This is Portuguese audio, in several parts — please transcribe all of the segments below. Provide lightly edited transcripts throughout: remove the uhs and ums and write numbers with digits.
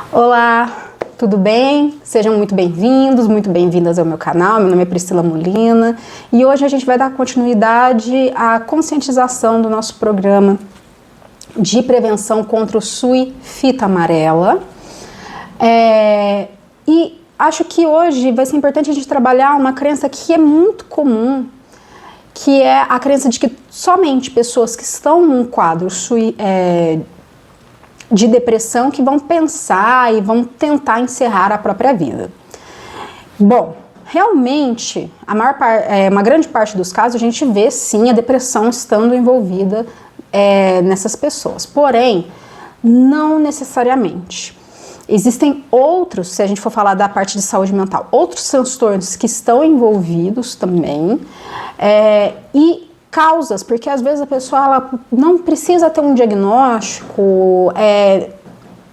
Olá, tudo bem? Sejam muito bem-vindos, muito bem-vindas ao meu canal. Meu nome é Priscila Molina e hoje a gente vai dar continuidade à conscientização do nosso programa de prevenção contra o SUI fita amarela. E acho que hoje vai ser importante a gente trabalhar uma crença que é muito comum, que é a crença de que somente pessoas que estão num quadro SUI, de depressão que vão pensar e vão tentar encerrar a própria vida. Bom, realmente, uma grande parte dos casos a gente vê sim a depressão estando envolvida nessas pessoas, porém, não necessariamente. Existem outros, se a gente for falar da parte de saúde mental, outros transtornos que estão envolvidos também, e causas, porque às vezes a pessoa ela não precisa ter um diagnóstico,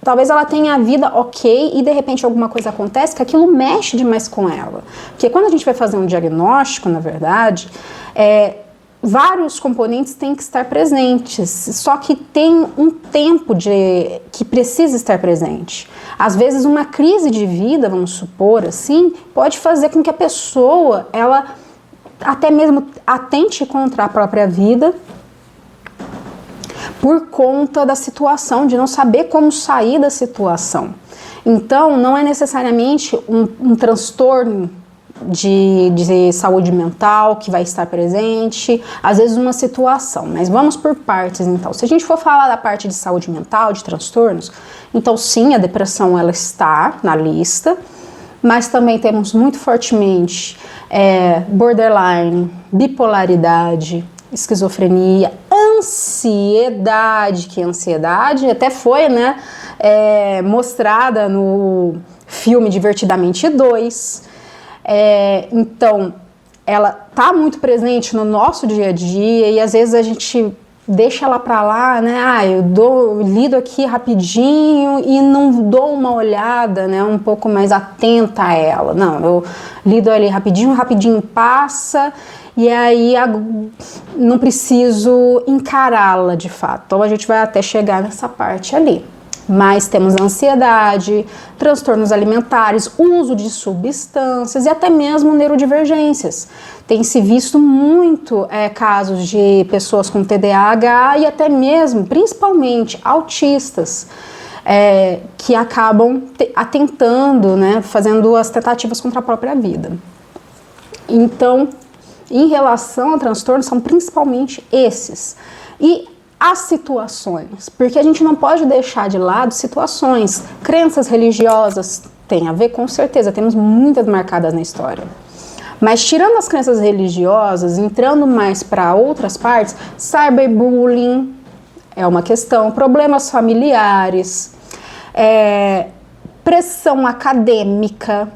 talvez ela tenha a vida ok e de repente alguma coisa acontece que aquilo mexe demais com ela. Porque quando a gente vai fazer um diagnóstico, na verdade, vários componentes têm que estar presentes, só que tem um tempo que precisa estar presente. Às vezes uma crise de vida, vamos supor assim, pode fazer com que a pessoa, ela até mesmo atente contra a própria vida por conta da situação, de não saber como sair da situação. Então, não é necessariamente um transtorno de saúde mental que vai estar presente, às vezes uma situação, mas vamos por partes então. Se a gente for falar da parte de saúde mental, de transtornos, então sim, a depressão ela está na lista, mas também temos muito fortemente borderline, bipolaridade, esquizofrenia, ansiedade, que ansiedade até foi mostrada no filme Divertidamente 2. Então, ela está muito presente no nosso dia a dia e às vezes a gente deixa ela para lá, eu lido aqui rapidinho e não dou uma olhada, um pouco mais atenta a ela. Não, eu lido ali rapidinho passa e aí não preciso encará-la de fato. Então a gente vai até chegar nessa parte ali. Mas temos ansiedade, transtornos alimentares, uso de substâncias e até mesmo neurodivergências. Tem se visto muito casos de pessoas com TDAH e até mesmo, principalmente, autistas, que acabam atentando, fazendo as tentativas contra a própria vida. Então, em relação a transtornos, são principalmente esses. E as situações, porque a gente não pode deixar de lado situações. Crenças religiosas tem a ver, com certeza, temos muitas marcadas na história. Mas tirando as crenças religiosas, entrando mais para outras partes, cyberbullying é uma questão, problemas familiares, pressão acadêmica,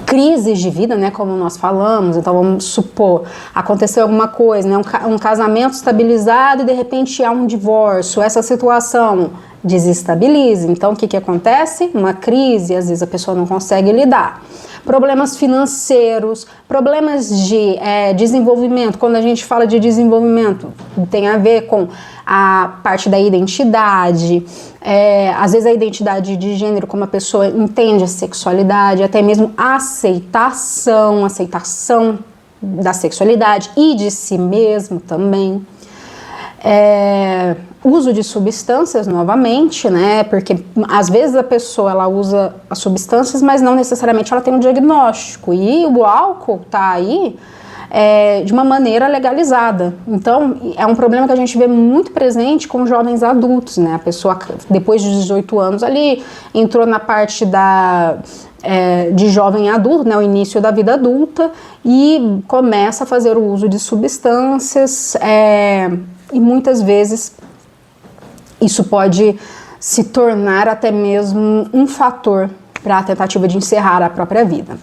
crises de vida, como nós falamos. Então vamos supor, aconteceu alguma coisa, um casamento estabilizado e de repente há um divórcio, essa situação desestabiliza. Então o que acontece? Uma crise, às vezes a pessoa não consegue lidar. Problemas financeiros, problemas de desenvolvimento. Quando a gente fala de desenvolvimento, tem a ver com a parte da identidade, às vezes a identidade de gênero, como a pessoa entende a sexualidade, até mesmo a aceitação da sexualidade e de si mesmo também. Uso de substâncias novamente, porque às vezes a pessoa ela usa as substâncias, mas não necessariamente ela tem um diagnóstico, e o álcool está aí de uma maneira legalizada. Então é um problema que a gente vê muito presente com jovens adultos, a pessoa depois de 18 anos ali entrou na parte de jovem adulto, o início da vida adulta, e começa a fazer o uso de substâncias, e muitas vezes isso pode se tornar até mesmo um fator para a tentativa de encerrar a própria vida.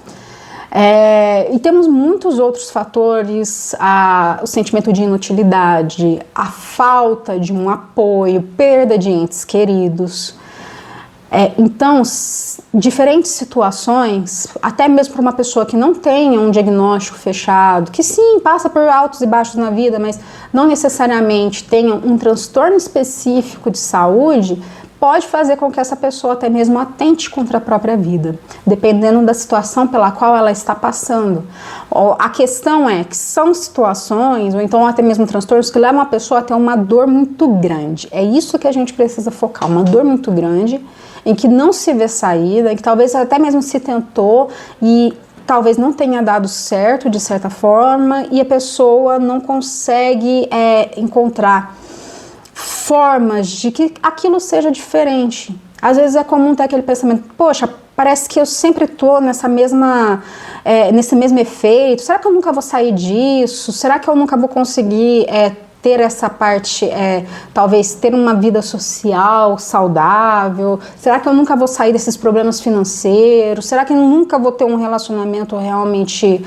E temos muitos outros fatores, o sentimento de inutilidade, a falta de um apoio, perda de entes queridos. Então, diferentes situações, até mesmo para uma pessoa que não tenha um diagnóstico fechado, que sim, passa por altos e baixos na vida, mas não necessariamente tenha um transtorno específico de saúde, pode fazer com que essa pessoa até mesmo atente contra a própria vida, dependendo da situação pela qual ela está passando. A questão é que são situações, ou então até mesmo transtornos, que levam a pessoa a ter uma dor muito grande. É isso que a gente precisa focar, uma dor muito grande, em que não se vê saída, em que talvez até mesmo se tentou e talvez não tenha dado certo de certa forma, e a pessoa não consegue encontrar formas de que aquilo seja diferente. Às vezes é comum ter aquele pensamento, poxa, parece que eu sempre estou nesse mesmo efeito, será que eu nunca vou sair disso? Será que eu nunca vou conseguir ter essa parte, talvez ter uma vida social saudável? Será que eu nunca vou sair desses problemas financeiros? Será que eu nunca vou ter um relacionamento realmente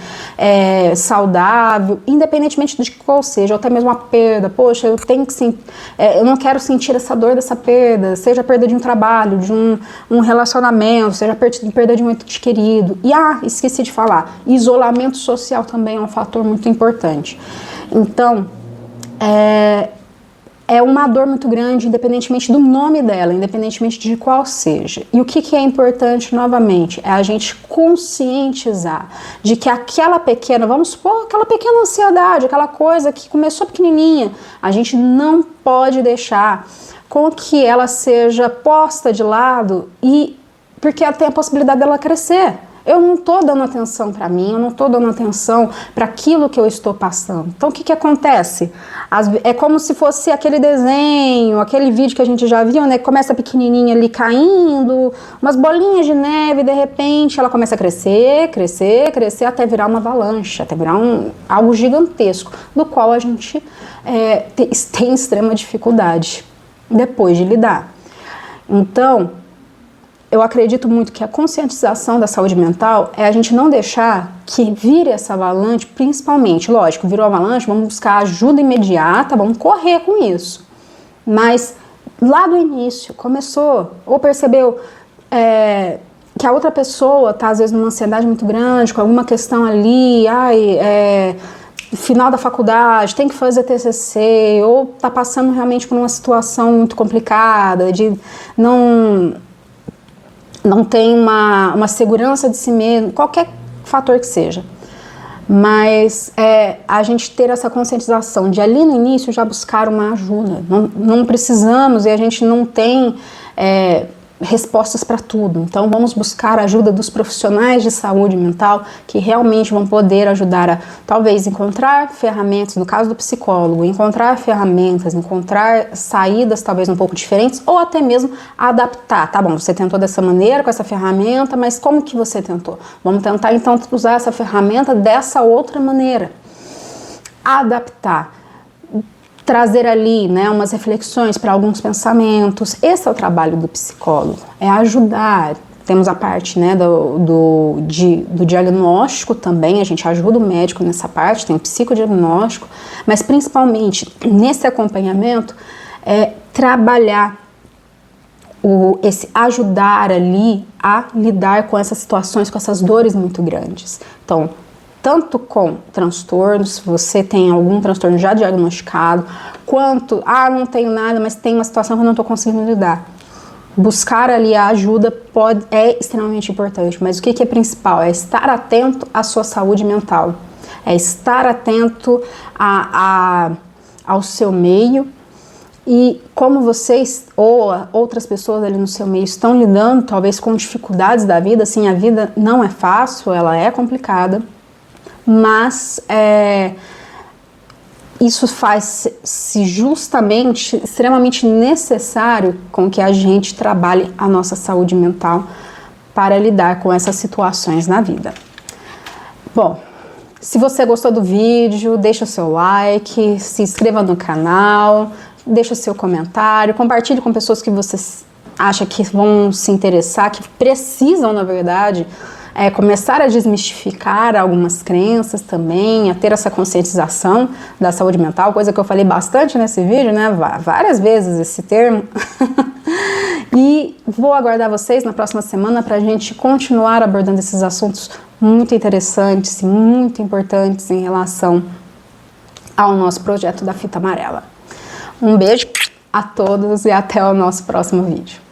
saudável? Independentemente de qual seja, ou até mesmo a perda. Poxa, eu não quero sentir essa dor dessa perda, seja a perda de um trabalho, de um relacionamento, seja a perda de um ente querido. E esqueci de falar, isolamento social também é um fator muito importante. Então, é uma dor muito grande, independentemente do nome dela, independentemente de qual seja. E o que é importante, novamente, é a gente conscientizar de que aquela pequena, vamos supor, aquela pequena ansiedade, aquela coisa que começou pequenininha, a gente não pode deixar com que ela seja posta de lado, porque tem a possibilidade dela crescer. Eu não estou dando atenção para mim, eu não estou dando atenção para aquilo que eu estou passando. Então, o que acontece? É como se fosse aquele desenho, aquele vídeo que a gente já viu, né? Começa pequenininha ali caindo, umas bolinhas de neve, de repente ela começa a crescer, crescer, crescer, até virar uma avalanche, até virar algo gigantesco, do qual a gente tem extrema dificuldade depois de lidar. Então, eu acredito muito que a conscientização da saúde mental é a gente não deixar que vire essa avalanche, principalmente, lógico, virou avalanche, vamos buscar ajuda imediata, vamos correr com isso. Mas lá do início, começou, ou percebeu que a outra pessoa está às vezes numa ansiedade muito grande, com alguma questão ali, final da faculdade, tem que fazer TCC, ou está passando realmente por uma situação muito complicada, de não tem uma segurança de si mesmo, qualquer fator que seja. Mas a gente ter essa conscientização de ali no início já buscar uma ajuda. Não precisamos e a gente não tem respostas para tudo. Então vamos buscar a ajuda dos profissionais de saúde mental que realmente vão poder ajudar a talvez encontrar ferramentas, no caso do psicólogo, encontrar ferramentas, encontrar saídas talvez um pouco diferentes ou até mesmo adaptar. Tá bom, você tentou dessa maneira com essa ferramenta, mas como que você tentou? Vamos tentar então usar essa ferramenta dessa outra maneira. Adaptar. Trazer ali, né, umas reflexões para alguns pensamentos. Esse é o trabalho do psicólogo, é ajudar. Temos a parte, né, do diagnóstico também, a gente ajuda o médico nessa parte, tem o psicodiagnóstico, mas principalmente nesse acompanhamento trabalhar esse ajudar ali a lidar com essas situações, com essas dores muito grandes. Então, tanto com transtornos, se você tem algum transtorno já diagnosticado, quanto, não tenho nada, mas tem uma situação que eu não estou conseguindo lidar. Buscar ali a ajuda é extremamente importante, mas o que é principal? É estar atento à sua saúde mental, é estar atento ao seu meio e como vocês ou outras pessoas ali no seu meio estão lidando talvez com dificuldades da vida. Assim, a vida não é fácil, ela é complicada, mas isso faz-se justamente extremamente necessário com que a gente trabalhe a nossa saúde mental para lidar com essas situações na vida. Bom, se você gostou do vídeo, deixa o seu like, se inscreva no canal, deixa o seu comentário, compartilhe com pessoas que você acha que vão se interessar, que precisam, na verdade, começar a desmistificar algumas crenças também, a ter essa conscientização da saúde mental, coisa que eu falei bastante nesse vídeo, né? Várias vezes esse termo. E vou aguardar vocês na próxima semana para a gente continuar abordando esses assuntos muito interessantes e muito importantes em relação ao nosso projeto da Fita Amarela. Um beijo a todos e até o nosso próximo vídeo.